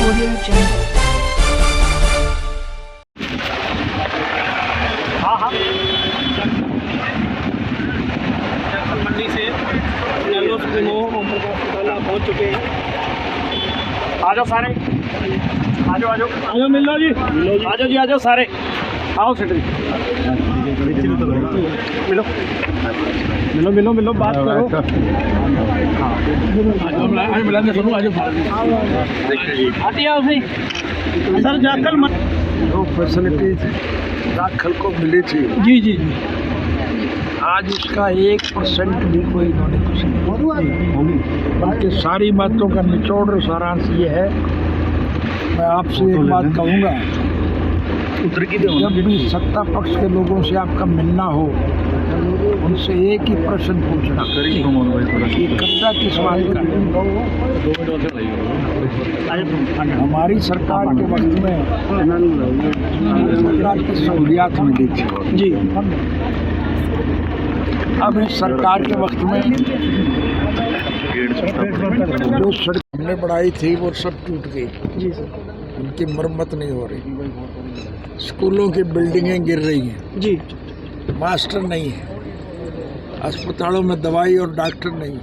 Audio Jungle. हाँ मंडी से नलों supremo Om Prakash Chautala पहुँच चुके हैं। आ जाओ सारे, आ जाओ मिल लो जी, आ जाओ सारे, आओ सेक्रेटरी मिलो बात करो। सर जाखल जो फैसिलिटीज दाखिल को मिली थी जी आज उसका 1% भी कोई इन्होंने कुछ नहीं, बल्कि सारी बातों का निचोड़ और सारांश ये है। मैं आपसे एक बात कहूँगा, जब भी सत्ता पक्ष के लोगों से आपका मिलना हो, उनसे एक ही प्रश्न पूछना, ये कर्जा किस बात का है। हमारी सरकार के वक्त में सरकार की सहूलियात मिली थी जी, अब इस सरकार के वक्त में जो सड़क हमने बढ़ाई थी वो सब टूट गई जी सर, उनकी मरम्मत नहीं हो रही। स्कूलों की बिल्डिंगें गिर रही हैं जी, मास्टर नहीं है, अस्पतालों में दवाई और डॉक्टर नहीं है,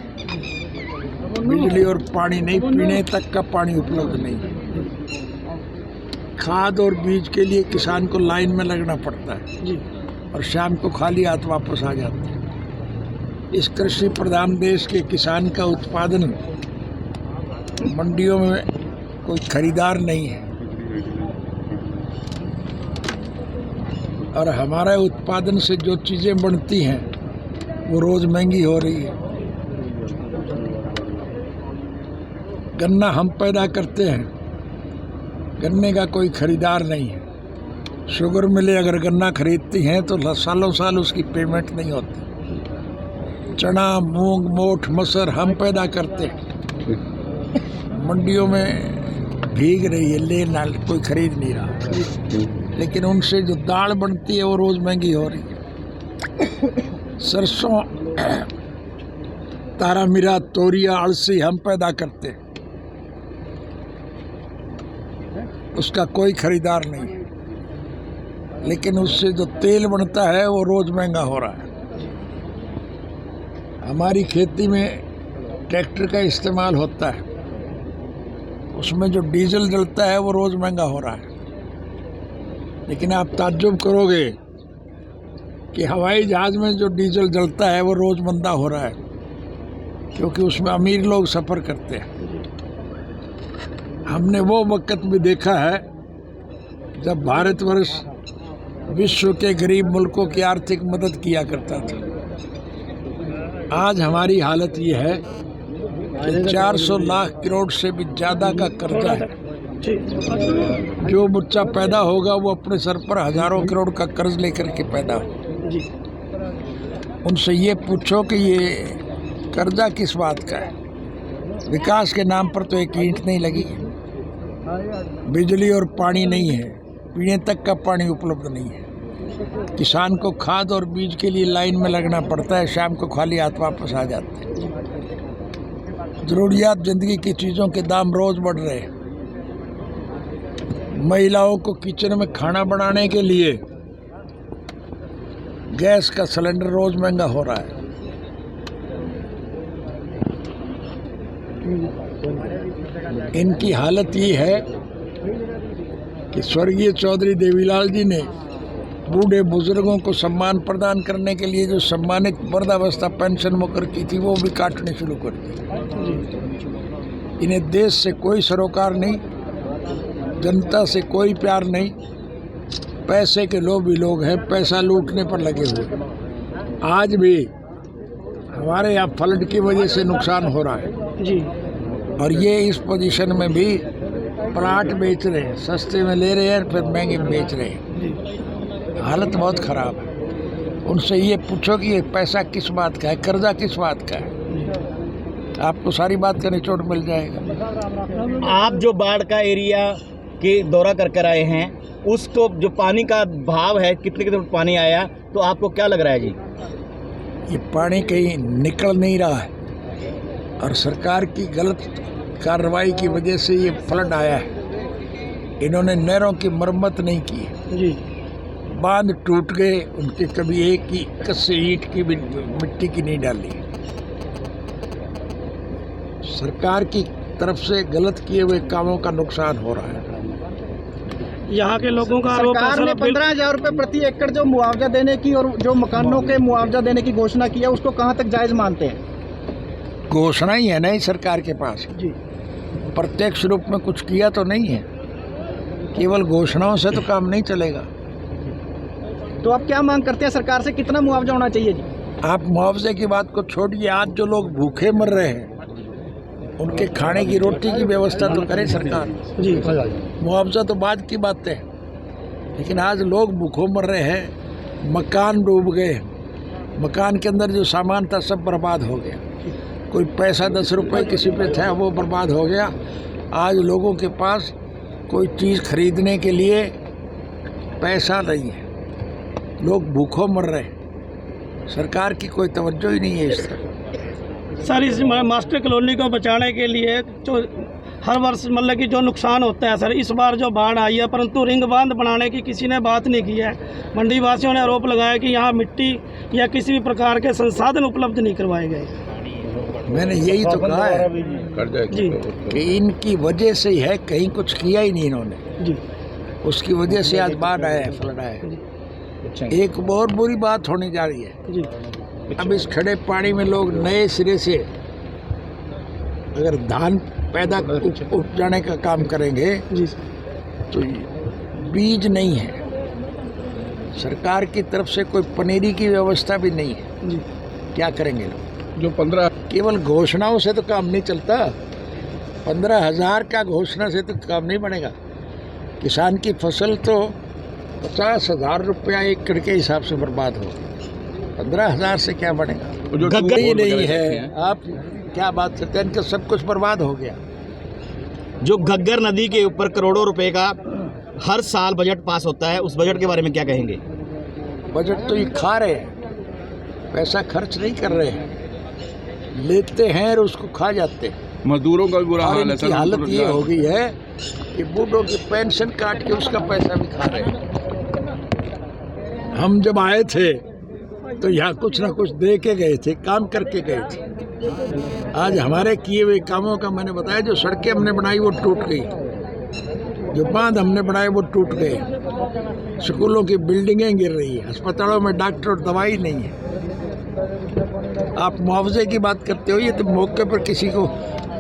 बिजली और पानी नहीं, पीने तक का पानी उपलब्ध नहीं है। खाद और बीज के लिए किसान को लाइन में लगना पड़ता है जी, और शाम को खाली हाथ वापस आ जाते हैं। इस कृषि प्रधान देश के किसान का उत्पादन मंडियों में कोई खरीदार नहीं है और हमारे उत्पादन से जो चीज़ें बनती हैं वो रोज़ महंगी हो रही है। गन्ना हम पैदा करते हैं, गन्ने का कोई खरीदार नहीं है। शुगर मिले अगर गन्ना खरीदती हैं तो सालों साल उसकी पेमेंट नहीं होती। चना, मूंग, मोठ, मसर हम पैदा करते हैं, मंडियों में भीग रही है, लेना कोई खरीद नहीं रहा। लेकिन उनसे जो दाल बनती है वो रोज़ महंगी हो रही है। सरसों, तारा मीरा, तोरिया, अलसी हम पैदा करते हैं, उसका कोई खरीदार नहीं है। लेकिन उससे जो तेल बनता है वो रोज़ महंगा हो रहा है। हमारी खेती में ट्रैक्टर का इस्तेमाल होता है, उसमें जो डीजल जलता है वो रोज़ महंगा हो रहा है। लेकिन आप ताज्जुब करोगे कि हवाई जहाज़ में जो डीजल जलता है वो रोज़ मंदा हो रहा है, क्योंकि उसमें अमीर लोग सफ़र करते हैं। हमने वो वक़्त भी देखा है जब भारतवर्ष विश्व के गरीब मुल्कों की आर्थिक मदद किया करता था। आज हमारी हालत ये है कि 400 लाख करोड़ से भी ज़्यादा का कर्जा है। जो बच्चा पैदा होगा वो अपने सर पर हज़ारों करोड़ का कर्ज लेकर के पैदा हो। उनसे ये पूछो कि ये कर्जा किस बात का है। विकास के नाम पर तो एक ईंट नहीं लगी, बिजली और पानी नहीं है, पीने तक का पानी उपलब्ध नहीं है। किसान को खाद और बीज के लिए लाइन में लगना पड़ता है, शाम को खाली हाथ वापस आ जाते हैं। ज़रूरियात ज़िंदगी की चीज़ों के दाम रोज़ बढ़ रहे हैं। महिलाओं को किचन में खाना बनाने के लिए गैस का सिलेंडर रोज़ महंगा हो रहा है। इनकी हालत ये है कि स्वर्गीय चौधरी देवीलाल जी ने बूढ़े बुजुर्गों को सम्मान प्रदान करने के लिए जो सम्मानित वृद्धावस्था पेंशन मुकर की थी वो भी काटने शुरू कर दी। इन्हें देश से कोई सरोकार नहीं, जनता से कोई प्यार नहीं, पैसे के लोभी लोग हैं, पैसा लूटने पर लगे हुए। आज भी हमारे यहाँ फ्लड की वजह से नुकसान हो रहा है जी, और ये इस पोजीशन में भी प्लाट बेच रहे हैं, सस्ते में ले रहे हैं फिर महंगे में बेच रहे हैं। हालत बहुत ख़राब है। उनसे ये पूछो कि ये पैसा किस बात का है, कर्जा किस बात का है, आपको सारी बात का निचोड़ मिल जाएगा। आप जो बाढ़ का एरिया के दौरा कर आए हैं, उसको जो पानी का भाव है, कितने पानी आया, तो आपको क्या लग रहा है जी? ये पानी कहीं निकल नहीं रहा है और सरकार की गलत कार्रवाई की वजह से ये फ्लड आया है। इन्होंने नहरों की मरम्मत नहीं की। जी बांध टूट गए, उनके कभी एक ही कस्से ईंट की भी मिट्टी की नहीं डाली। सरकार की तरफ से गलत किए हुए कामों का नुकसान हो रहा है। यहाँ के लोगों का आरोप है सरकार ने सर, 15,000 रुपए प्रति एकड़ जो मुआवजा देने की और जो मकानों के मुआवजा देने की घोषणा की है, उसको कहाँ तक जायज मानते हैं? घोषणा ही है नहीं सरकार के पास, जी प्रत्यक्ष रूप में कुछ किया तो नहीं है। केवल घोषणाओं से तो काम नहीं चलेगा। तो आप क्या मांग करते हैं सरकार से, कितना मुआवजा होना चाहिए जी? आप मुआवजे की बात को छोड़िए, आज जो लोग भूखे मर रहे हैं उनके खाने की रोटी की व्यवस्था तो करे सरकार। जी मुआवजा तो बाद की बात है, लेकिन आज लोग भूखों मर रहे हैं, मकान डूब गए, मकान के अंदर जो सामान था सब बर्बाद हो गया। कोई पैसा 10 रुपए किसी पे था वो बर्बाद हो गया। आज लोगों के पास कोई चीज़ खरीदने के लिए पैसा नहीं है, लोग भूखों मर रहे हैं। सरकार की कोई तवज्जो ही नहीं है इस तरह। सर, इस मास्टर कॉलोनी को बचाने के लिए जो हर वर्ष मतलब कि जो नुकसान होता है सर, इस बार जो बाढ़ आई है, परंतु रिंग बांध बनाने की किसी ने बात नहीं की है। मंडी वासियों ने आरोप लगाया कि यहाँ मिट्टी या किसी भी प्रकार के संसाधन उपलब्ध नहीं करवाए गए। मैंने यही तो कहा है जी कि इनकी वजह से ही है, कहीं कुछ किया ही नहीं इन्होंने, जी उसकी वजह से आज बाढ़ आया है, फ्लड आया है। एक बहुत बुरी बात होने जा रही है। जी अब इस खड़े पानी में लोग नए सिरे से अगर धान पैदा उपजाने का काम करेंगे जी तो बीज नहीं है, सरकार की तरफ से कोई पनीरी की व्यवस्था भी नहीं है। जी क्या करेंगे लोग? जो 15 केवल घोषणाओं से तो काम नहीं चलता। 15,000 का घोषणा से तो काम नहीं बनेगा। किसान की फसल तो 50,000 रुपया एकड़ के हिसाब से बर्बाद हो, 15,000 से क्या बनेगा? गग्गर ही नहीं है। आप क्या बात करते हैं, इनका सब कुछ बर्बाद हो गया। जो घग्गर नदी के ऊपर करोड़ों रुपए का हर साल बजट पास होता है, उस बजट के बारे में क्या कहेंगे? बजट तो ये खा रहे हैं, पैसा खर्च नहीं कर रहे हैं, लेते हैं और उसको खा जाते हैं। मजदूरों का भी बुरा हाल है इनकी हालत ये हो गई है कि बूढ़ों की पेंशन काट के उसका पैसा भी खा रहे हैं। हम जब आए थे तो यहाँ कुछ ना कुछ दे के गए थे, काम करके गए थे। आज हमारे किए हुए कामों का मैंने बताया, जो सड़कें हमने बनाई वो टूट गई, जो बांध हमने बनाए वो टूट गए, स्कूलों की बिल्डिंगें गिर रही है, अस्पतालों में डॉक्टर और दवाई नहीं है। आप मुआवजे की बात करते हो, ये तो मौके पर किसी को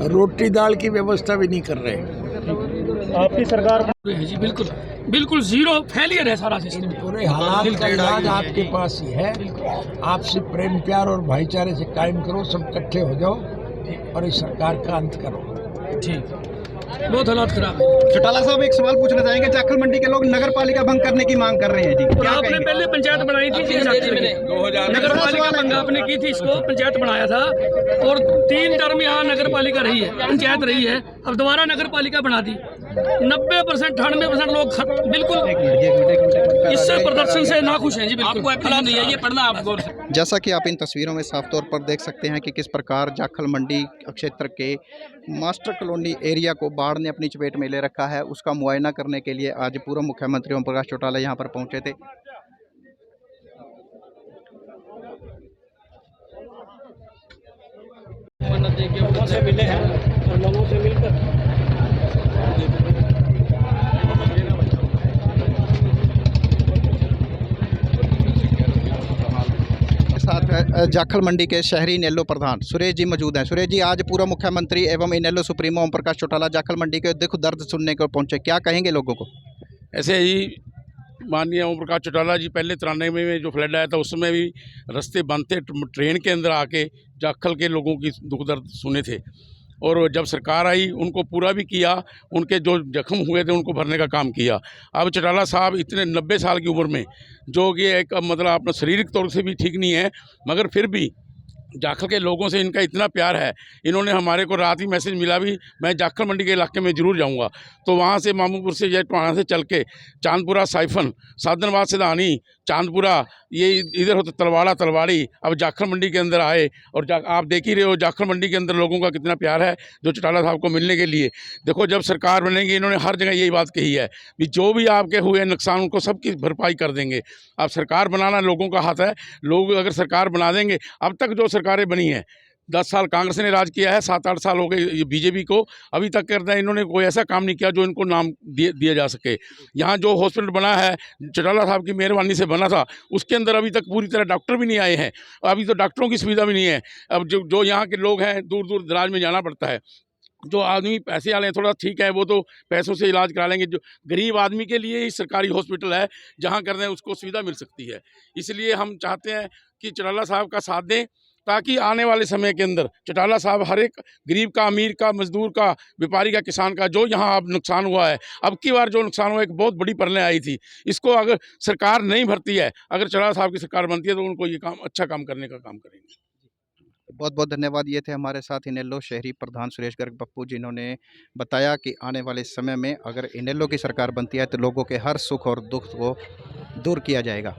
रोटी दाल की व्यवस्था भी नहीं कर रहे। आपकी सरकार जी बिल्कुल बिल्कुल जीरो फेलियर है सारा सिस्टम। पूरे हालात का इलाज आपके पास ही है। आप सिर्फ प्रेम प्यार और भाईचारे से कायम करो, सब इकट्ठे हो जाओ और इस सरकार का अंत करो। ठीक, बहुत हालात खराब है। चौटाला साहब, एक सवाल पूछना चाहेंगे। जाखल मंडी के लोग नगर पालिका भंग करने की मांग कर रहे हैं जी, और क्या आपने कहेंगे? पहले पंचायत बनाई थी, नगर पालिका भंग आपने की थी, इसको पंचायत बनाया था और 3 टर्म यहाँ नगर पालिका रही है, पंचायत रही है। अब दोबारा नगर पालिका बना दी। 90% 98% लोग बिल्कुल इससे प्रदर्शन से नाखुश हैं जी। बिल्कुल हालात नहीं है, ये पढ़ना आपको। जैसा कि आप इन तस्वीरों में साफ तौर पर देख सकते हैं कि किस प्रकार जाखल मंडी क्षेत्र के मास्टर कॉलोनी एरिया को बाढ़ ने अपनी चपेट में ले रखा है, उसका मुआयना करने के लिए आज पूर्व मुख्यमंत्री ओम प्रकाश चौटाला यहां पर पहुंचे थे। लोगों से मिले हैं और लोगों से मिलकर साथ जाखल मंडी के शहरी इनेलो प्रधान सुरेश जी मौजूद हैं। सुरेश जी, आज पूर्व मुख्यमंत्री एवं इनेलो सुप्रीमो ओम प्रकाश चौटाला जाखल मंडी के दुख दर्द सुनने को पहुंचे, क्या कहेंगे लोगों को? ऐसे ही माननीय ओम प्रकाश चौटाला जी पहले 93 में जो फ्लड आया था उसमें भी रास्ते बंद थे, ट्रेन के अंदर आके जाखल के लोगों की दुख दर्द सुने थे और जब सरकार आई उनको पूरा भी किया, उनके जो जख्म हुए थे उनको भरने का काम किया। अब चौटाला साहब इतने 90 साल की उम्र में, जो कि एक मतलब अपना शारीरिक तौर से भी ठीक नहीं है, मगर फिर भी जाखल के लोगों से इनका इतना प्यार है, इन्होंने हमारे को रात ही मैसेज मिला भी मैं जाखल मंडी के इलाके में ज़रूर जाऊंगा। तो वहाँ से मामूपुर से या टोहाना से चल के चांदपुरा साइफन, साधनबाद से दानी, चांदपुरा, ये इधर होते तलवाड़ा तलवाड़ी, अब जाखल मंडी के अंदर आए। और आप देख ही रहे हो जाखल मंडी के अंदर लोगों का कितना प्यार है जो चौटाला साहब को मिलने के लिए। देखो जब सरकार बनेगी, इन्होंने हर जगह यही बात कही है कि जो भी आपके हुए नुकसान उनको सबकी भरपाई कर देंगे। अब सरकार बनाना लोगों का हाथ है, लोग अगर सरकार बना देंगे। अब तक जो सरकारें बनी हैं, 10 साल कांग्रेस ने राज किया है, 7-8 साल हो गए ये बीजेपी को, अभी तक करता है इन्होंने कोई ऐसा काम नहीं किया जो इनको नाम दिया जा सके। यहाँ जो हॉस्पिटल बना है चौटाला साहब की मेहरबानी से बना था, उसके अंदर अभी तक पूरी तरह डॉक्टर भी नहीं आए हैं, अभी तो डॉक्टरों की सुविधा भी नहीं है। अब जो यहाँ के लोग हैं दूर दूर दराज में जाना पड़ता है। जो आदमी पैसे वाले हैं थोड़ा ठीक है, वो तो पैसों से इलाज करा लेंगे। जो गरीब आदमी के लिए ही सरकारी हॉस्पिटल है जहाँ कर दें उसको सुविधा मिल सकती है। इसलिए हम चाहते हैं कि चौटाला साहब का साथ दें, ताकि आने वाले समय के अंदर चौटाला साहब हर एक गरीब का, अमीर का, मजदूर का, व्यापारी का, किसान का जो यहाँ अब नुकसान हुआ है, अब की बार जो नुकसान हुआ, एक बहुत बड़ी परलें आई थी, इसको अगर सरकार नहीं भरती है, अगर चौटाला साहब की सरकार बनती है तो उनको ये काम अच्छा काम करने का काम करेंगे। बहुत बहुत धन्यवाद। ये थे हमारे साथ इनेलो शहरी प्रधान सुरेश गर्ग पप्पू, जिन्होंने बताया कि आने वाले समय में अगर इनेलो की सरकार बनती है तो लोगों के हर सुख और दुख को दूर किया जाएगा।